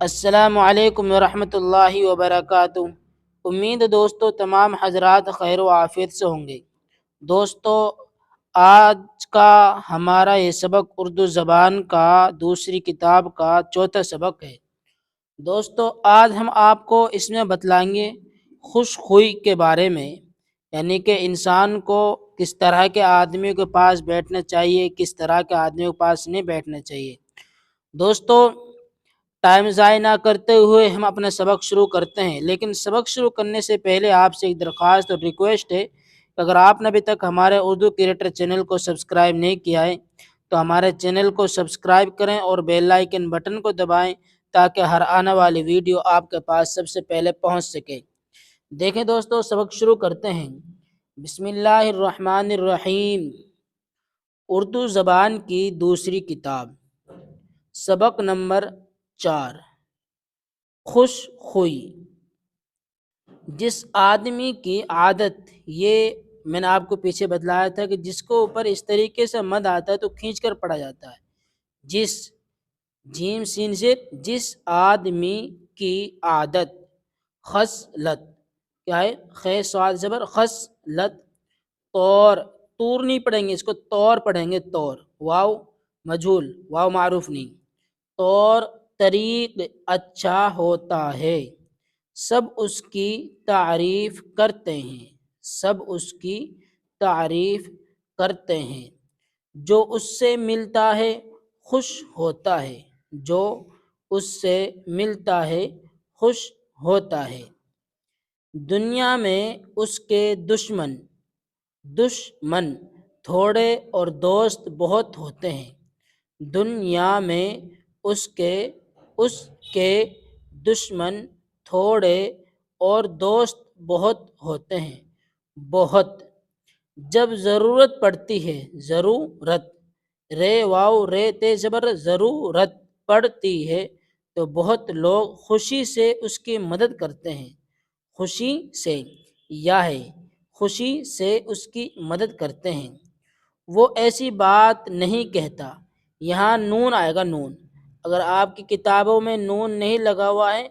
السلام علیکم ورحمۃ اللہ وبرکاتہ۔ امید ہے دوستو تمام حضرات خیر و عافیت سے ہوں گے۔ دوستو، آج کا ہمارا یہ سبق اردو زبان کا دوسری کتاب کا چوتھا سبق ہے۔ دوستو، آج ہم آپ کو اس میں بتلائیں گے خوش خوئی کے بارے میں، یعنی کہ انسان کو کس طرح کے آدمی کے پاس بیٹھنا چاہیے، کس طرح کے آدمی کے پاس نہیں بیٹھنا چاہیے۔ دوستو، ٹائم ضائع نہ کرتے ہوئے ہم اپنا سبق شروع کرتے ہیں، لیکن سبق شروع کرنے سے پہلے آپ سے ایک درخواست اور ریکویسٹ ہے کہ اگر آپ نے ابھی تک ہمارے اردو کریٹر چینل کو سبسکرائب نہیں کیا ہے تو ہمارے چینل کو سبسکرائب کریں اور بیل آئیکن بٹن کو دبائیں تاکہ ہر آنے والی ویڈیو آپ کے پاس سب سے پہلے پہنچ سکے۔ دیکھیں دوستو، سبق شروع کرتے ہیں۔ بسم اللہ الرحمن الرحیم۔ اردو زبان کی دوسری کتاب، سبق نمبر 4، خوش خوئی۔ جس آدمی کی عادت، یہ میں نے آپ کو پیچھے بتلایا تھا کہ جس کو اوپر اس طریقے سے مد آتا ہے تو کھینچ کر پڑا جاتا ہے۔ جس، جیم سین سے، جس آدمی کی عادت، خصلت، کیا ہے؟ خے سواد زبر خصلت، طور، طور نہیں پڑھیں گے اس کو، طور پڑھیں گے، طور، واو مجھول، واو معروف نہیں، طور طریق اچھا ہوتا ہے، سب اس کی تعریف کرتے ہیں، سب اس کی تعریف کرتے ہیں، جو اس سے ملتا ہے خوش ہوتا ہے، جو اس سے ملتا ہے خوش ہوتا ہے۔ دنیا میں اس کے دشمن تھوڑے اور دوست بہت ہوتے ہیں۔ دنیا میں اس کے دشمن تھوڑے اور دوست بہت ہوتے ہیں۔ بہت، جب ضرورت پڑتی ہے، ضرورت، رے واو رے تے زبر، ضرورت پڑتی ہے تو بہت لوگ خوشی سے اس کی مدد کرتے ہیں، خوشی سے، یا ہے خوشی سے اس کی مدد کرتے ہیں۔ وہ ایسی بات نہیں کہتا، یہاں نون آئے گا، نون، اگر آپ کی کتابوں میں نون نہیں لگا ہوا ہے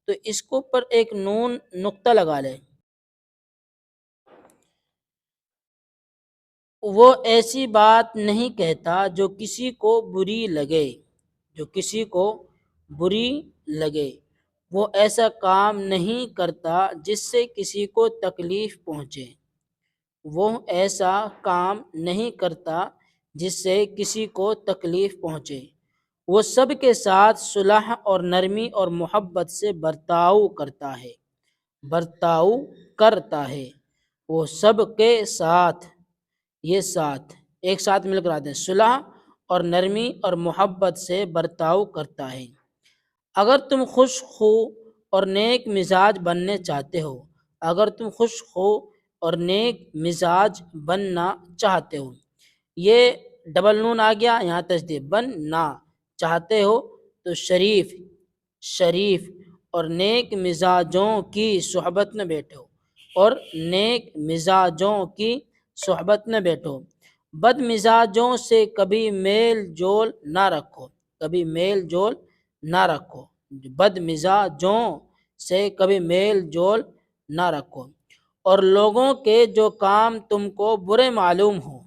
تو اس کو پر ایک نون نقطہ لگا لیں۔ وہ ایسی بات نہیں کہتا جو کسی کو بری لگے، جو کسی کو بری لگے۔ وہ ایسا کام نہیں کرتا جس سے کسی کو تکلیف پہنچے، وہ ایسا کام نہیں کرتا جس سے کسی کو تکلیف پہنچے۔ وہ سب کے ساتھ صلح اور نرمی اور محبت سے برتاؤ کرتا ہے، برتاؤ کرتا ہے۔ وہ سب کے ساتھ، یہ ساتھ ایک ساتھ مل کر آتے ہیں، صلح اور نرمی اور محبت سے برتاؤ کرتا ہے۔ اگر تم خوش خو اور نیک مزاج بننے چاہتے ہو، اگر تم خوش خو اور نیک مزاج بننا چاہتے ہو، یہ ڈبل نون آ گیا، یہاں تشدید، بننا چاہتے ہو تو شریف اور نیک مزاجوں کی صحبت میں بیٹھو، اور نیک مزاجوں کی صحبت میں بیٹھو۔ بد مزاجوں سے کبھی میل جول نہ رکھو، کبھی میل جول نہ رکھو، بد مزاجوں سے کبھی میل جول نہ رکھو۔ اور لوگوں کے جو کام تم کو برے معلوم ہوں،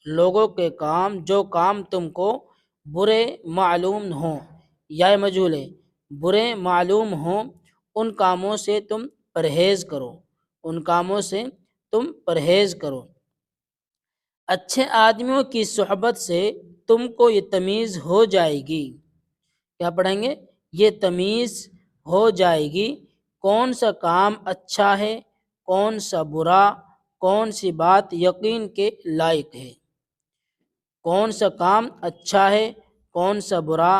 لوگوں کے کام، جو کام تم کو برے معلوم ہوں، یا مجہول ہے، برے معلوم ہوں، ان کاموں سے تم پرہیز کرو، ان کاموں سے تم پرہیز کرو۔ اچھے آدمیوں کی صحبت سے تم کو یہ تمیز ہو جائے گی، کیا پڑھیں گے؟ یہ تمیز ہو جائے گی، کون سا کام اچھا ہے، کون سا برا، کون سی بات یقین کے لائق ہے، کون سا کام اچھا ہے، کون سا برا،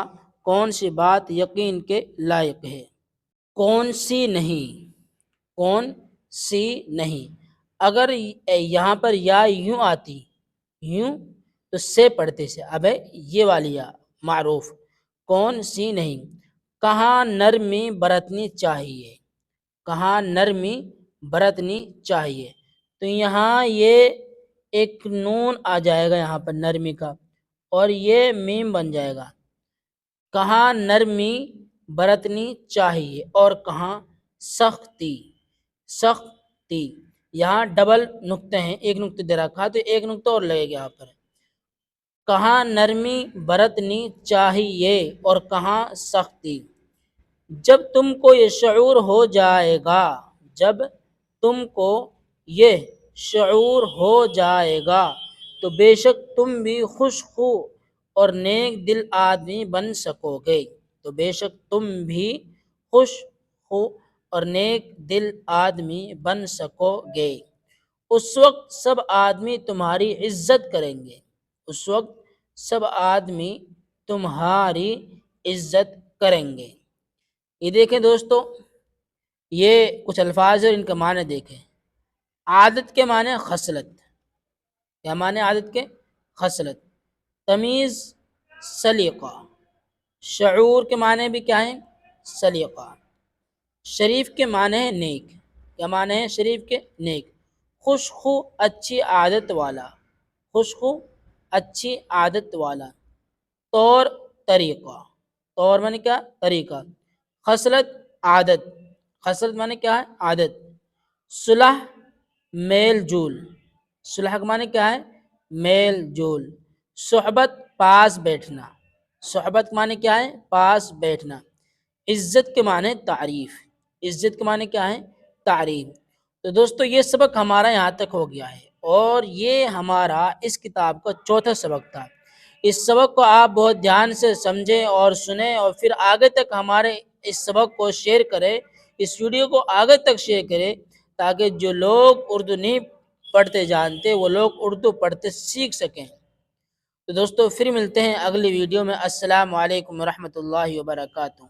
کون سی بات یقین کے لائق ہے۔ کون سی نہیں، کون سی نہیں، اگر یہاں پر یا یوں آتی، یوں تو سے پڑھتے سے، اب ہے یہ والی یا معروف، کون سی نہیں، کہاں نرمی برتنی چاہیے، کہاں نرمی برتنی چاہیے، تو یہاں یہ ایک نون آ جائے گا یہاں پر نرمی کا، اور یہ میم بن جائے گا۔ کہاں نرمی برتنی چاہیے اور کہاں سختی سختی۔ یہاں ڈبل نقطے ہیں، ایک نقطہ دے رکھا تو ایک نقطہ اور لگے گا یہاں پر۔ کہاں نرمی برتنی چاہیے اور کہاں سختی۔ جب تم کو یہ شعور ہو جائے گا، جب تم کو یہ شعور ہو جائے گا تو بے شک تم بھی خوش خو اور نیک دل آدمی بن سکو گے، تو بے شک تم بھی خوش خو اور نیک دل آدمی بن سکو گے۔ اس وقت سب آدمی تمہاری عزت کریں گے، اس وقت سب آدمی تمہاری عزت کریں گے۔ یہ دیکھیں دوستو، یہ کچھ الفاظ ہیں، ان کا معنی دیکھیں۔ عادت کے معنی خصلت، کیا معنی عادت کے؟ خصلت۔ تمیز سلیقہ، شعور کے معنی بھی کیا ہیں؟ سلیقہ۔ شریف کے معنی ہے نیک، کیا معنی ہے شریف کے؟ نیک۔ خوش خو اچھی عادت والا، خوش خو اچھی عادت والا۔ طور طریقہ، طور معنی کیا؟ طریقہ۔ خصلت عادت، خصلت معنی کیا ہے؟ عادت۔ صلح میل جول، صلح کا معنی کیا ہے؟ میل جول۔ صحبت پاس بیٹھنا، صحبت کا معنی کیا ہے؟ پاس بیٹھنا۔ عزت کے معنی تعریف، عزت کے معنی کیا ہے؟ تعریف۔ تو دوستو یہ سبق ہمارا یہاں تک ہو گیا ہے، اور یہ ہمارا اس کتاب کا چوتھا سبق تھا۔ اس سبق کو آپ بہت دھیان سے سمجھیں اور سنیں، اور پھر آگے تک ہمارے اس سبق کو شیئر کریں، اس ویڈیو کو آگے تک شیئر کریں، تاکہ جو لوگ اردو نہیں پڑھتے جانتے وہ لوگ اردو پڑھتے سیکھ سکیں۔ تو دوستو پھر ملتے ہیں اگلی ویڈیو میں۔ السلام علیکم ورحمۃ اللہ وبرکاتہ۔